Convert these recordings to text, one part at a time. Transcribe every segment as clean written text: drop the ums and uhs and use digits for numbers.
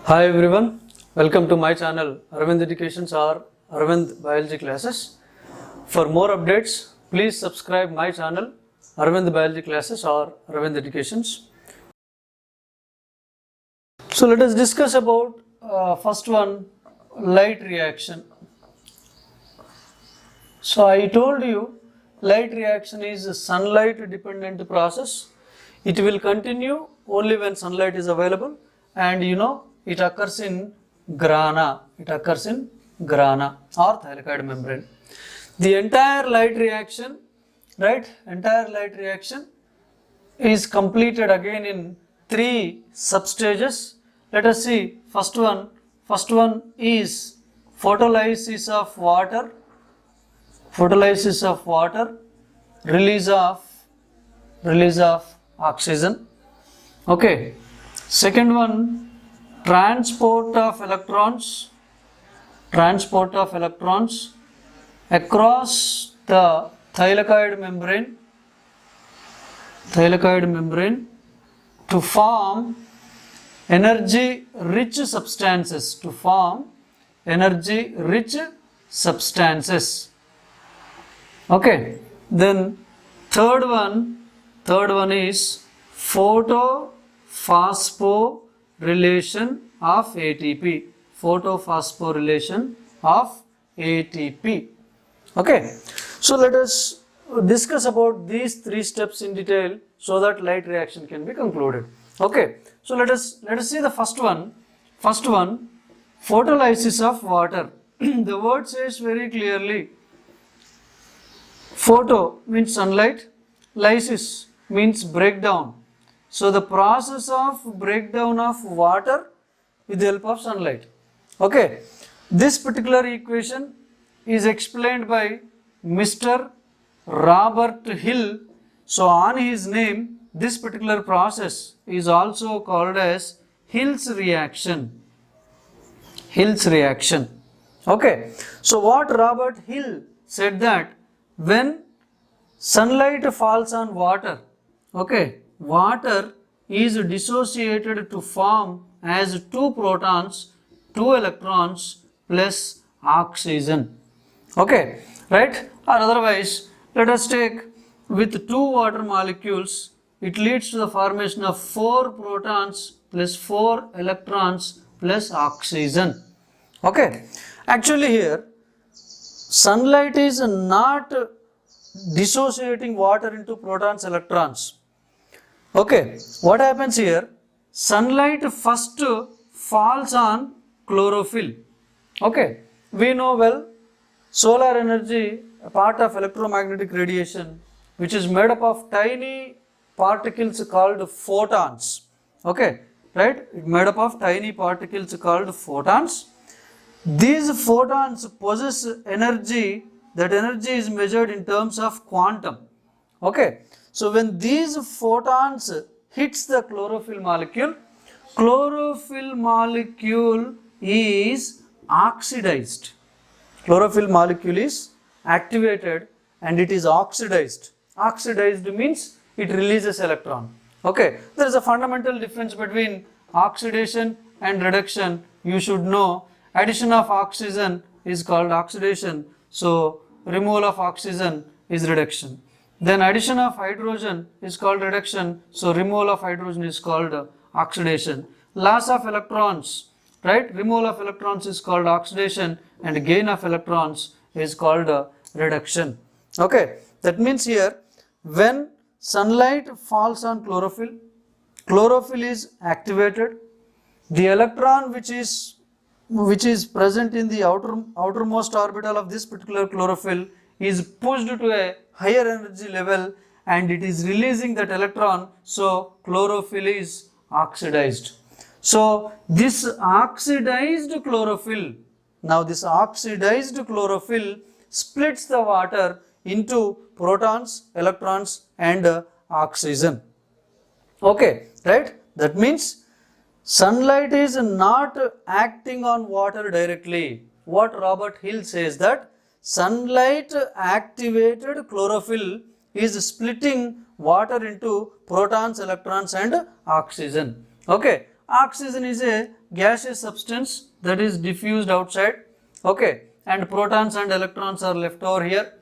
Hi everyone, welcome to my channel Aravind Educations or Aravind Biology Classes. For more updates, please subscribe my channel Aravind Biology Classes or Aravind Educations. So let us discuss about first one, light reaction. So I told you light reaction is a sunlight dependent process. It will continue only when sunlight is available, and it occurs in grana. It occurs in grana or thylakoid membrane. The entire light reaction, entire light reaction is completed again in three substages. Let us see first one. First one is photolysis of water. Photolysis of water, release of oxygen. Okay. Second one, transport of electrons across the thylakoid membrane to form energy rich substances. Okay, then third one is photophosphorylation of ATP. Photophosphorylation of ATP. Okay, so let us discuss about these three steps in detail so that light reaction can be concluded. Okay, so let us see the first one. First one, photolysis of water. The word says very clearly. Photo means sunlight, lysis means breakdown. So the process of breakdown of water with the help of sunlight. Okay, this particular equation is explained by Mr. Robert Hill. So on his name, this particular process is also called as Hill's reaction. Hill's reaction. Okay, so what Robert Hill said that when sunlight falls on water, water is dissociated to form as two protons, two electrons plus oxygen. Okay, right? Or otherwise, let us take with two water molecules, it leads to the formation of 4 protons plus 4 electrons plus oxygen. Okay, actually here sunlight is not dissociating water into protons, electrons. Okay, what happens here? Sunlight first falls on chlorophyll. Okay, we know well solar energy, a part of electromagnetic radiation, which is made up of tiny particles called photons. Okay, right? It's made up of tiny particles called photons. These photons possess energy. That energy is measured in terms of quantum. Okay, so when these photons hits the chlorophyll molecule is oxidized. Chlorophyll molecule is activated and it is oxidized. Oxidized means it releases electron. Okay, there is a fundamental difference between oxidation and reduction. You should know. Addition of oxygen is called oxidation. So removal of oxygen is reduction. Then addition of hydrogen is called reduction. So removal of hydrogen is called oxidation. Loss of electrons, right? Removal of electrons is called oxidation and gain of electrons is called reduction. Okay, that means here when sunlight falls on chlorophyll is activated. The electron which is present in the outermost orbital of this particular chlorophyll is pushed to a higher energy level and it is releasing that electron. So chlorophyll is oxidized. So this oxidized chlorophyll splits the water into protons, electrons and oxygen. Okay, right? That means sunlight is not acting on water directly. What Robert Hill says that sunlight activated chlorophyll is splitting water into protons, electrons and oxygen. Okay, oxygen is a gaseous substance that is diffused outside, okay, and protons and electrons are left over here,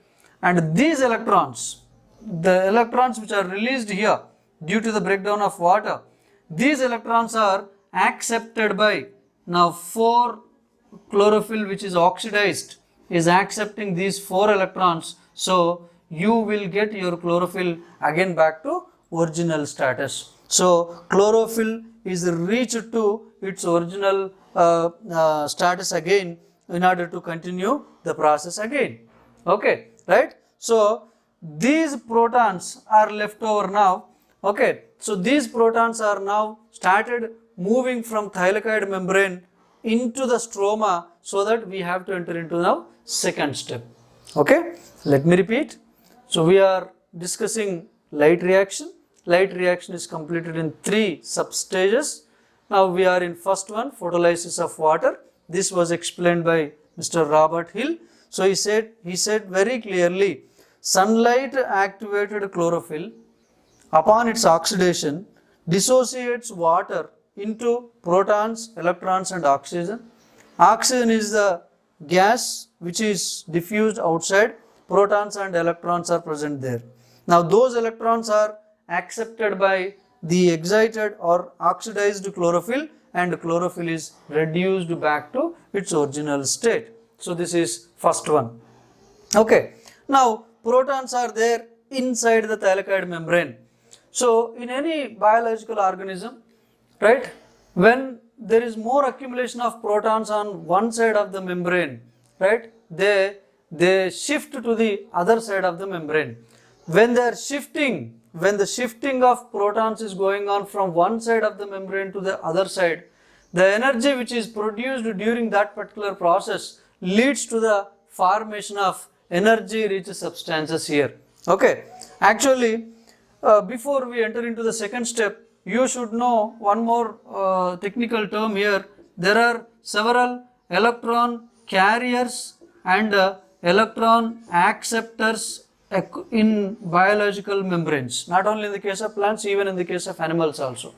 and these electrons, the electrons which are released here due to the breakdown of water, these electrons are accepted by, now 4 chlorophyll which is oxidized is accepting these 4 electrons, so you will get your chlorophyll again back to original status. So chlorophyll is reached to its original status again in order to continue the process again, okay, right? So these protons are left over now, okay, so these protons are now started moving from thylakoid membrane into the stroma, so that we have to enter into now second step, okay. Let me repeat. So we are discussing light reaction. Light reaction is completed in 3 substages. Now we are in first one, photolysis of water. This was explained by Mr. Robert Hill. So he said very clearly, sunlight activated chlorophyll upon its oxidation dissociates water into protons, electrons and oxygen. Oxygen is the gas which is diffused outside, protons and electrons are present there. Now those electrons are accepted by the excited or oxidized chlorophyll, and chlorophyll is reduced back to its original state. So this is first one, okay. Now protons are there inside the thylakoid membrane. So in any biological organism, right, when there is more accumulation of protons on one side of the membrane, right, they shift to the other side of the membrane. When they are shifting, when the shifting of protons is going on from one side of the membrane to the other side, the energy which is produced during that particular process leads to the formation of energy rich substances here, okay. Actually, before we enter into the second step, you should know one more technical term here. There are several electron carriers and electron acceptors in biological membranes, not only in the case of plants, even in the case of animals also.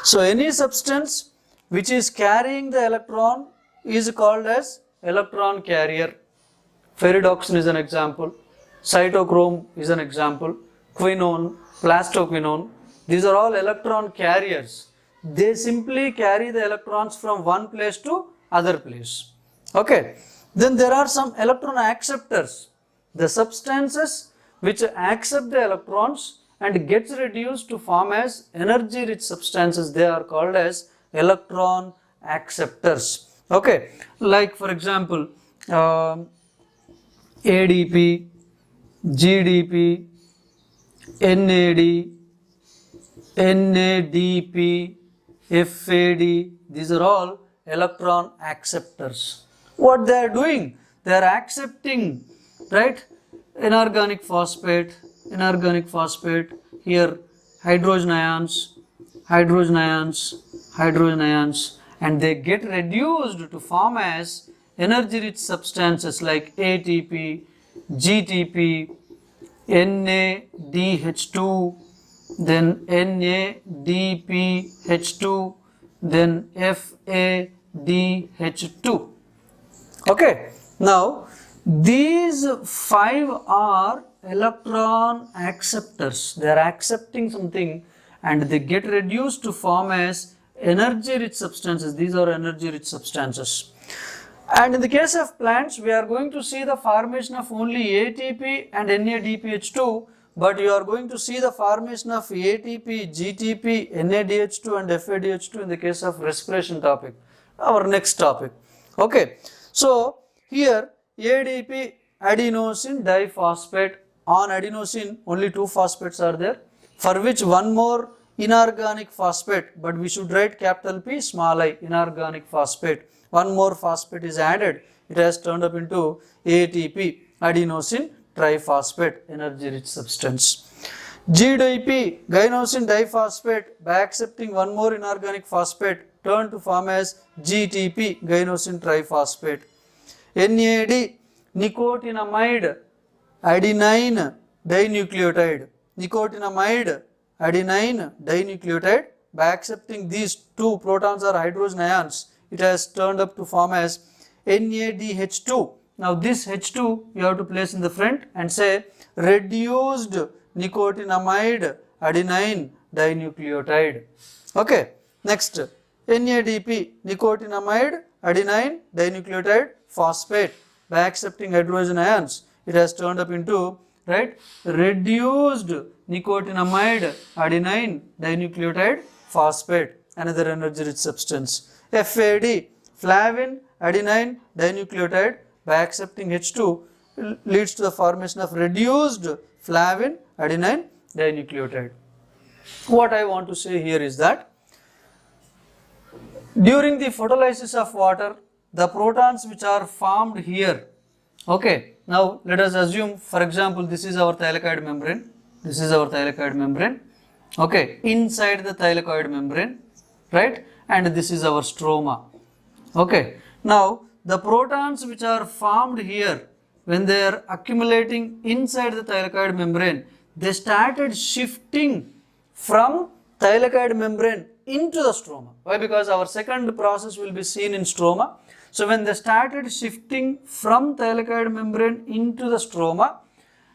So any substance which is carrying the electron is called as electron carrier. Ferredoxin is an example, cytochrome is an example, quinone, plastoquinone, these are all electron carriers. They simply carry the electrons from one place to other place, okay. Then there are some electron acceptors, the substances which accept the electrons and gets reduced to form as energy rich substances, they are called as electron acceptors, okay. Like for example, ADP, GDP, NAD, NADP, FAD, these are all electron acceptors. What they are doing? They are accepting, right, inorganic phosphate, here hydrogen ions, and they get reduced to form as energy rich substances like ATP, GTP, NADH2, then NADPH2, then FADH2, okay. Now these 5 are electron acceptors. They are accepting something and they get reduced to form as energy rich substances. These are energy rich substances. And in the case of plants, we are going to see the formation of only ATP and NADPH2, but you are going to see the formation of ATP, GTP, NADH2 and FADH2 in the case of respiration topic, our next topic, okay. So here ADP, adenosine diphosphate, on adenosine only 2 phosphates are there, for which one more inorganic phosphate, but we should write capital P small I, inorganic phosphate. One more phosphate is added, it has turned up into ATP, adenosine triphosphate, energy rich substance. GDP, gynosine diphosphate, by accepting one more inorganic phosphate, turned to form as GTP, gynosine triphosphate. NAD, nicotinamide, adenine dinucleotide, nicotinamide, adenine dinucleotide by accepting these two protons or hydrogen ions, it has turned up to form as NADH2. Now this H2 you have to place in the front and say reduced nicotinamide adenine dinucleotide. Okay, next NADP, nicotinamide adenine dinucleotide phosphate. By accepting hydrogen ions, it has turned up into, right, reduced nicotinamide adenine dinucleotide phosphate, another energy rich substance. FAD, flavin adenine dinucleotide, by accepting H2 leads to the formation of reduced flavin adenine dinucleotide. What I want to say here is that during the photolysis of water, the protons which are formed here, okay, now let us assume, for example, this is our thylakoid membrane, this is our thylakoid membrane, okay, inside the thylakoid membrane, right, and this is our stroma, okay. Now the protons which are formed here, when they are accumulating inside the thylakoid membrane, they started shifting from thylakoid membrane into the stroma. Why? Because our second process will be seen in stroma. So when they started shifting from thylakoid membrane into the stroma,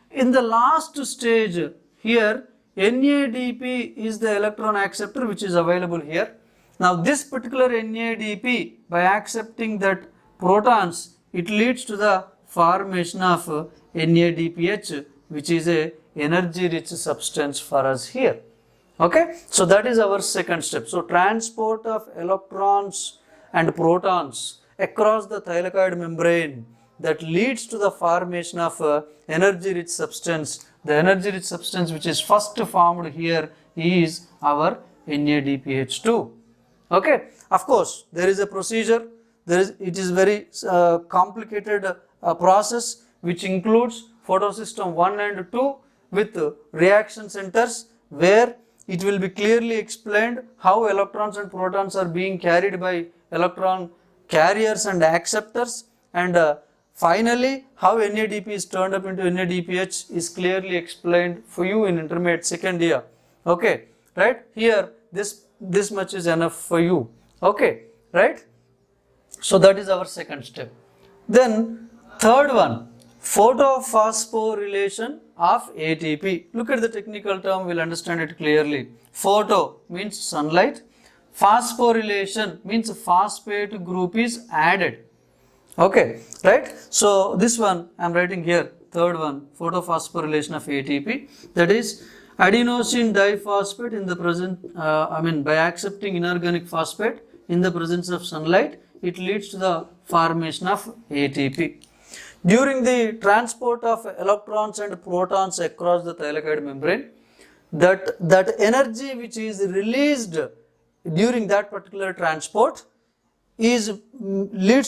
in the last stage here, NADP is the electron acceptor which is available here. Now this particular NADP, by accepting that protons, it leads to the formation of NADPH, which is a energy rich substance for us here. Okay, so that is our second step. So transport of electrons and protons across the thylakoid membrane, that leads to the formation of energy rich substance. The energy rich substance which is first formed here is our NADPH2. Okay, of course there is a procedure, it is very complicated process which includes photosystem 1 and 2 with reaction centers, where it will be clearly explained how electrons and protons are being carried by electron carriers and acceptors, and finally how NADP is turned up into NADPH is clearly explained for you in intermediate second year. Okay, right, here this much is enough for you. Okay, right, so that is our second step. Then third one, photophosphorylation of ATP. Look at the technical term, we'll understand it clearly. Photo means sunlight, phosphorylation means phosphate group is added. Okay, right, so this one I am writing here, third one, photophosphorylation of ATP, that is adenosine diphosphate in the presence, by accepting inorganic phosphate in the presence of sunlight, it leads to the formation of ATP. During the transport of electrons and protons across the thylakoid membrane, that energy which is released during that particular transport leads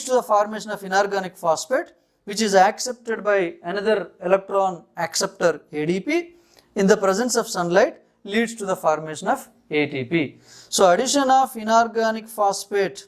to the formation of inorganic phosphate, which is accepted by another electron acceptor ADP in the presence of sunlight, leads to the formation of ATP. So addition of inorganic phosphate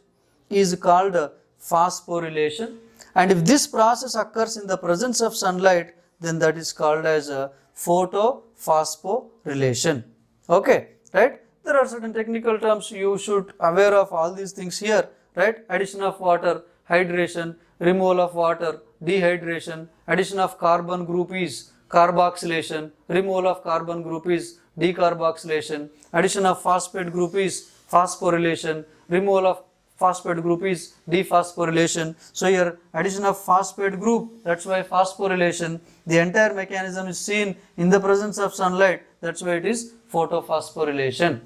is called phosphorylation, and if this process occurs in the presence of sunlight, then that is called as a photophosphorylation. Okay, right, there are certain technical terms, you should aware of all these things here, right, addition of water, hydration, removal of water, dehydration, addition of carbon group is carboxylation, removal of carbon group is decarboxylation, addition of phosphate group is phosphorylation, removal of phosphate group is dephosphorylation. So here addition of phosphate group, that's why phosphorylation, the entire mechanism is seen in the presence of sunlight, that's why it is photophosphorylation.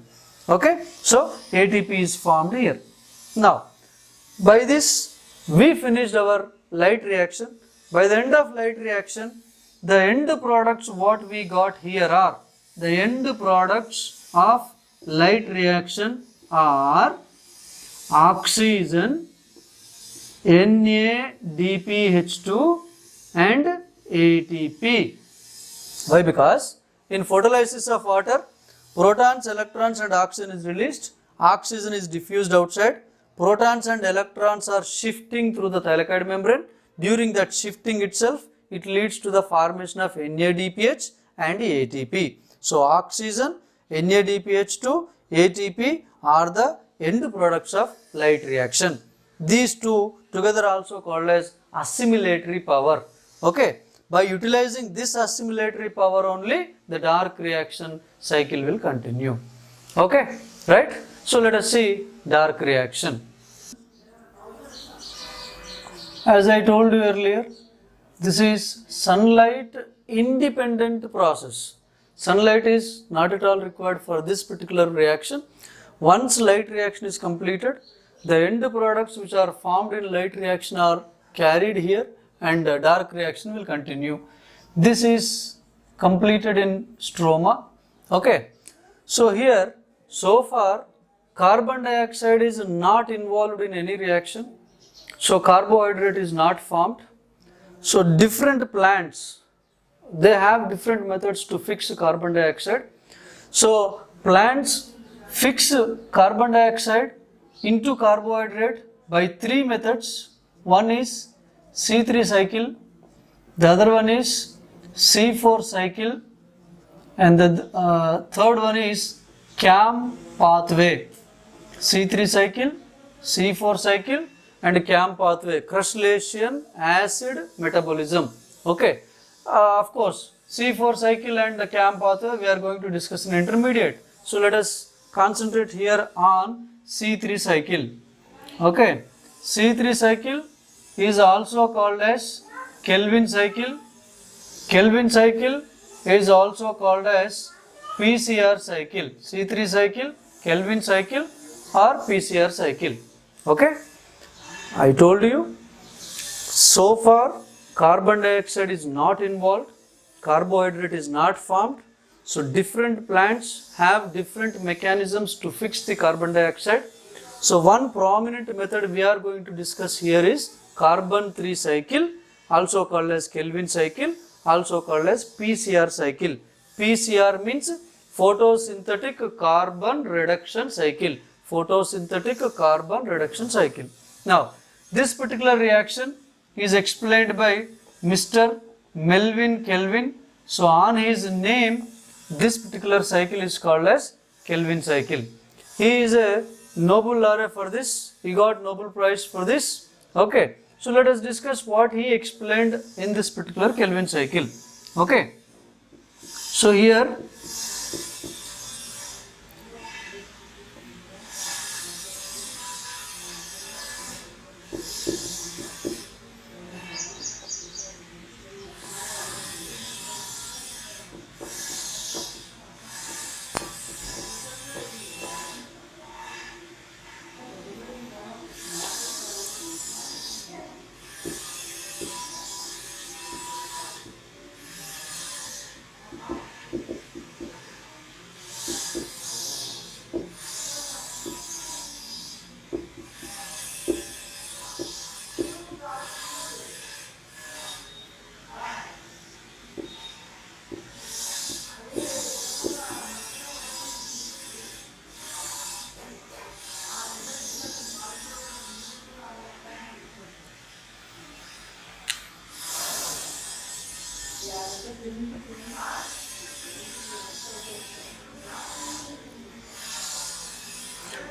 Okay, so ATP is formed here. Now by this we finished our light reaction. By the end of light reaction, the end products what we got here are, the end products of light reaction are oxygen, NADPH2 and ATP. Why? Because in photolysis of water, protons, electrons and oxygen is released, oxygen is diffused outside, protons and electrons are shifting through the thylakoid membrane. During that shifting itself, it leads to the formation of NADPH and ATP. So oxygen, NADPH2, ATP are the end products of light reaction. These two together also called as assimilatory power. Okay, by utilizing this assimilatory power only, the dark reaction cycle will continue. Okay, right? So let us see dark reaction. As I told you earlier, this is sunlight independent process. Sunlight is not at all required for this particular reaction. Once light reaction is completed, the end products which are formed in light reaction are carried here and dark reaction will continue. This is completed in stroma. Okay. So here, so far, carbon dioxide is not involved in any reaction. So carbohydrate is not formed. So different plants, they have different methods to fix carbon dioxide. So plants fix carbon dioxide into carbohydrate by three methods. One is C3 cycle, the other one is C4 cycle, and the third one is CAM pathway. C3 cycle, C4 cycle, and CAM pathway, crustacean acid metabolism. Okay, of course, C4 cycle and the CAM pathway we are going to discuss in intermediate. So let us concentrate here on C3 cycle. Okay, C3 cycle is also called as Kelvin cycle. Kelvin cycle is also called as PCR cycle. C3 cycle, Kelvin cycle or PCR cycle. Okay, I told you, so far carbon dioxide is not involved, carbohydrate is not formed. So different plants have different mechanisms to fix the carbon dioxide. So one prominent method we are going to discuss here is carbon 3 cycle, also called as Kelvin cycle, also called as PCR cycle. PCR means photosynthetic carbon reduction cycle. Photosynthetic carbon reduction cycle. Now, this particular reaction is explained by Mr. Melvin Kelvin. So on his name, this particular cycle is called as Kelvin cycle. He is a Nobel laureate for this. He got Nobel Prize for this. Okay. So let us discuss what he explained in this particular Kelvin cycle. Okay. So here,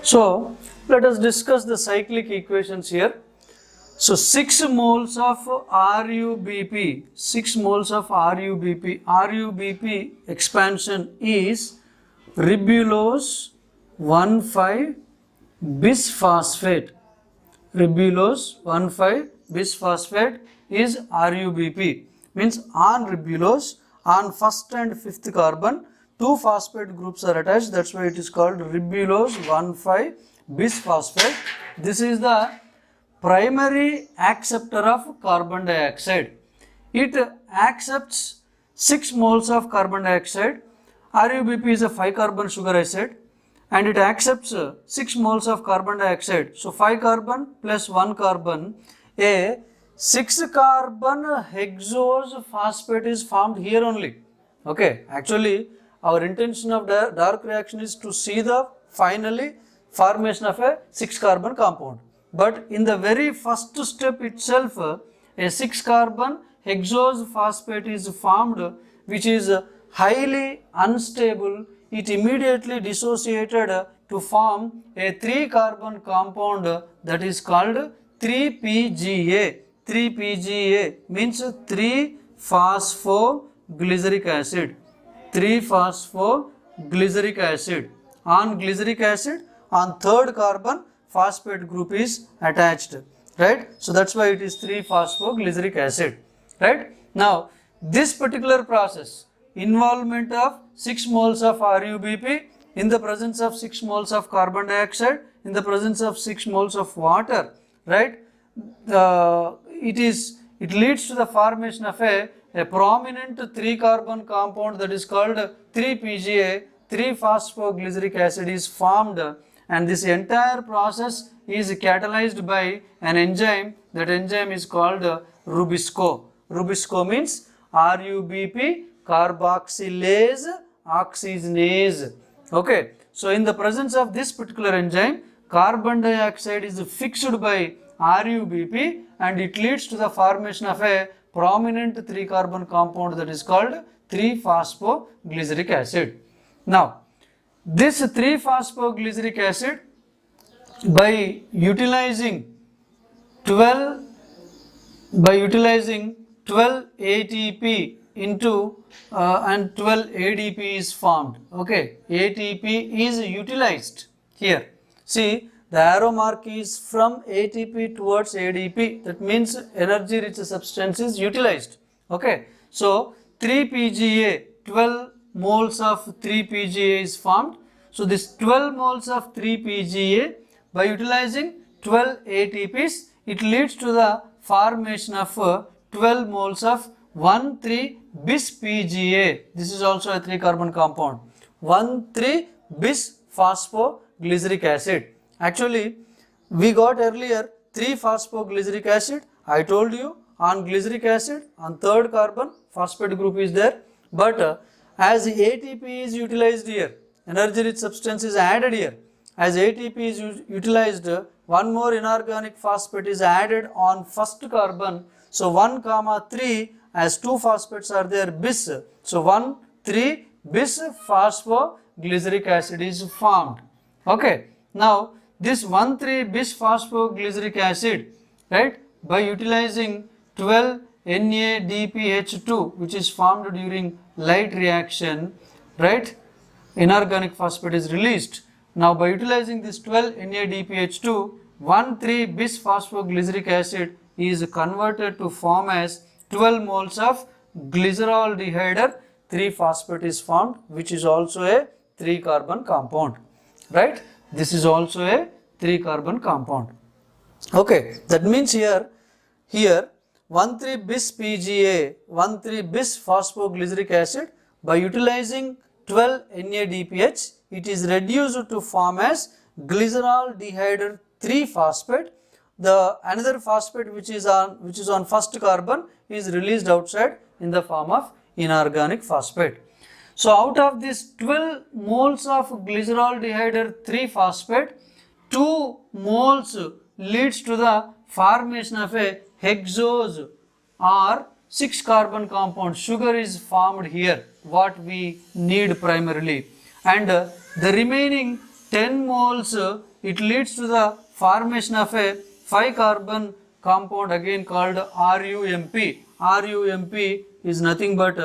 so let us discuss the cyclic equations here. So 6 moles of RUBP, 6 moles of RUBP, RUBP expansion is ribulose 1,5 bisphosphate. Ribulose 1,5 bisphosphate is RUBP. Means on ribulose, on first and fifth carbon, 2 phosphate groups are attached. That's why it is called ribulose 1,5 bisphosphate. This is the primary acceptor of carbon dioxide. It accepts 6 moles of carbon dioxide. RUBP is a 5 carbon sugar acid and it accepts 6 moles of carbon dioxide. So 5 carbon plus 1 carbon, a 6 carbon hexose phosphate is formed here only. Okay, actually our intention of the dark reaction is to see the finally formation of a 6 carbon compound. But in the very first step itself, a 6 carbon hexose phosphate is formed, which is highly unstable it immediately dissociated to form a 3-carbon compound that is called 3-PGA. 3-PGA means 3-phosphoglyceric acid. 3-phosphoglyceric acid. On glyceric acid, on third carbon, phosphate group is attached, right? So that's why it is 3-phosphoglyceric acid, right? Now, this particular process, involvement of 6 moles of RuBp in the presence of 6 moles of carbon dioxide, in the presence of 6 moles of water, right? It leads to the formation of a prominent 3-carbon compound that is called 3-PGA. 3-phosphoglyceric acid is formed, and this entire process is catalyzed by an enzyme. That enzyme is called Rubisco. Rubisco means RuBp carboxylase oxygenase. Okay, so in the presence of this particular enzyme, carbon dioxide is fixed by RuBp and it leads to the formation of a prominent 3-carbon compound that is called 3-phosphoglyceric acid. Now, this 3-phosphoglyceric acid, by utilizing 12 ATP into and 12 ADP is formed. Okay, ATP is utilized here. See, the arrow mark is from ATP towards ADP. That means energy rich substance is utilized. Okay, so 3-PGA, 12 moles of 3-PGA is formed. So this 12 moles of 3-PGA, by utilizing 12 ATPs, it leads to the formation of 12 moles of 1,3-bis-PGA. This is also a 3-carbon compound. 1,3-bis-phosphoglyceric acid. Actually, we got earlier 3-phosphoglyceric acid. I told you on glyceric acid, on third carbon, phosphate group is there. But as ATP is utilized here, energy rich substance is added here. As ATP is utilized, one more inorganic phosphate is added on first carbon. So 1, 3, as 2 phosphates are there, bis. So 1,3-bis-phosphoglyceric acid is formed. Okay. Now this 1,3-bis-phosphoglyceric acid, right, by utilizing 12 NADPH2, which is formed during light reaction, right, inorganic phosphate is released. Now by utilizing this 12 NADPH2, 1,3-bis-phosphoglyceric acid is converted to form as 12 moles of glyceraldehyde 3-phosphate is formed, which is also a 3-carbon compound, right? This is also a 3-carbon compound. Okay, that means here 1,3-bis-PGA, 1,3-bis-phosphoglyceric acid, by utilizing 12 NADPH, it is reduced to form as glyceraldehyde 3-phosphate. The another phosphate which is on first carbon is released outside in the form of inorganic phosphate. So out of this 12 moles of glyceraldehyde 3-phosphate, 2 moles leads to the formation of a hexose or 6-carbon compound. Sugar is formed here, what we need primarily. And the remaining 10 moles, it leads to the formation of a 5-carbon compound again called RUMP. RUMP is nothing but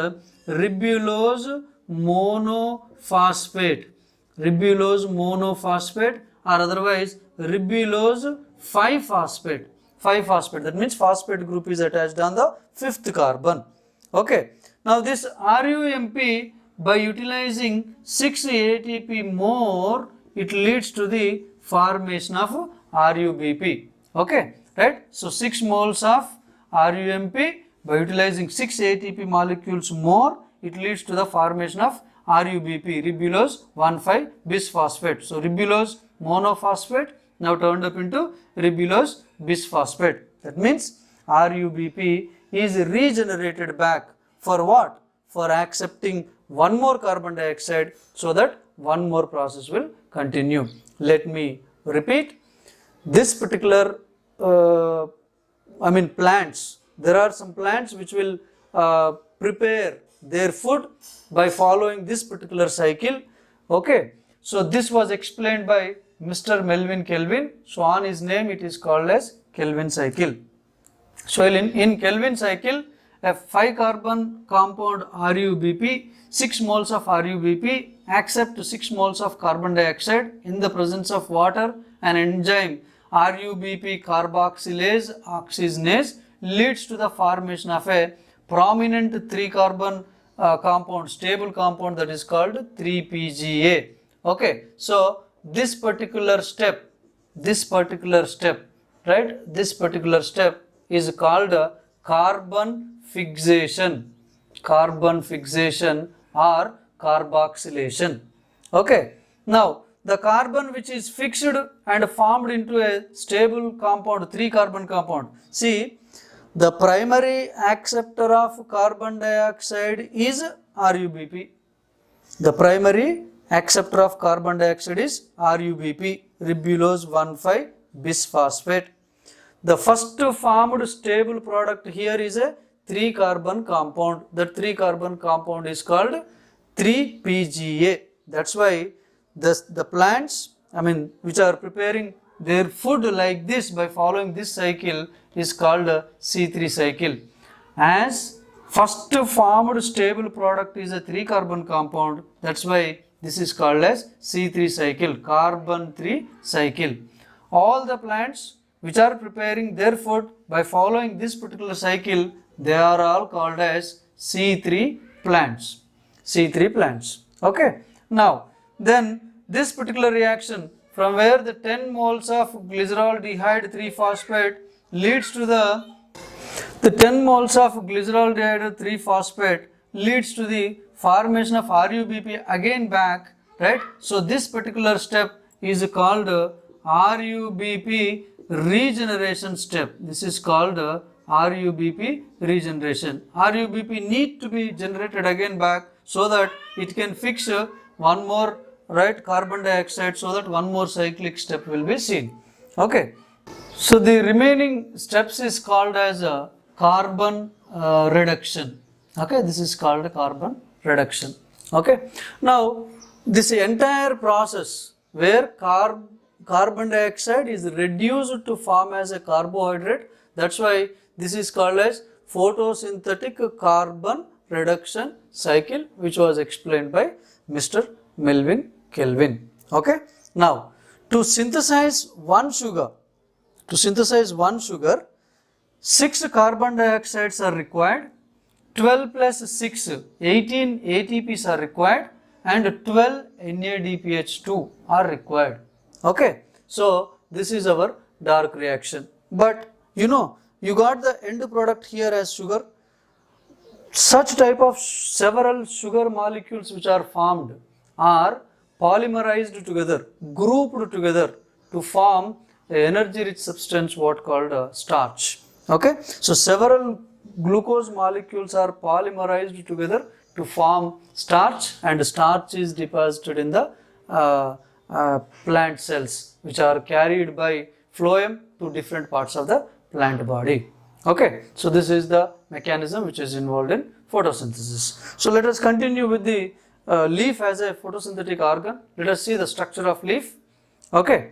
ribulose monophosphate. Ribulose monophosphate, or otherwise ribulose 5-phosphate. 5-phosphate, that means phosphate group is attached on the 5th carbon. Okay. Now this RUMP, by utilizing 6 ATP more, it leads to the formation of RuBp. Okay, right? So 6 moles of RUMP, by utilizing 6 ATP molecules more, it leads to the formation of RuBp, ribulose 1,5-bisphosphate. So ribulose monophosphate now turned up into ribulose bisphosphate. That means RuBp is regenerated back for what? For accepting one more carbon dioxide, so that one more process will continue. Let me repeat. This particular plants, there are some plants which will prepare their food by following this particular cycle. Okay, so this was explained by Mr. Melvin Kelvin. So on his name it is called as Kelvin cycle. So in Kelvin cycle, a 5 carbon compound RuBp, 6 moles of RuBp accept 6 moles of carbon dioxide in the presence of water. An enzyme RuBp carboxylase oxygenase leads to the formation of a prominent 3 carbon compound, stable compound, that is called 3-PGA. Okay, so this particular step, right, this particular step is called carbon fixation or carboxylation. Okay, now the carbon which is fixed and formed into a stable compound, 3 carbon compound. See, the primary acceptor of carbon dioxide is RuBp. The primary acceptor of carbon dioxide is RuBp, ribulose 1,5-bisphosphate. The first formed stable product here is a 3 carbon compound. That 3 carbon compound is called 3-PGA. That's why the plants, which are preparing their food like this by following this cycle is called a C3 cycle. As first formed stable product is a 3 carbon compound, that's why this is called as C3 cycle, carbon 3 cycle. All the plants which are preparing their food by following this particular cycle, they are all called as C3 plants. Okay. Now, then this particular reaction, from where the 10 moles of glyceraldehyde 3-phosphate leads to the 10 moles of glyceraldehyde 3-phosphate leads to the formation of RuBp again back, right? So this particular step is called RuBp regeneration step. This is called RuBp regeneration. RuBp need to be generated again back so that it can fix one more, right, carbon dioxide, so that one more cyclic step will be seen. Okay, so the remaining steps is called as a carbon reduction. Okay, this is called carbon reduction. Okay, now this entire process where carbon dioxide is reduced to form as a carbohydrate, that's why this is called as photosynthetic carbon reduction cycle, which was explained by Mr. Melvin Kelvin. Okay, now to synthesize one sugar, 6 carbon dioxides are required, 12 plus 6, 18 ATPs are required, and 12 NADPH2 are required. Okay, so this is our dark reaction. But you got the end product here as sugar. Such type of several sugar molecules which are formed are polymerized together, grouped together to form an energy rich substance what called starch. Okay, so several glucose molecules are polymerized together to form starch, and starch is deposited in the plant cells, which are carried by phloem to different parts of the plant body. Okay, so this is the mechanism which is involved in photosynthesis. So let us continue with the leaf as a photosynthetic organ. Let us see the structure of leaf. Okay,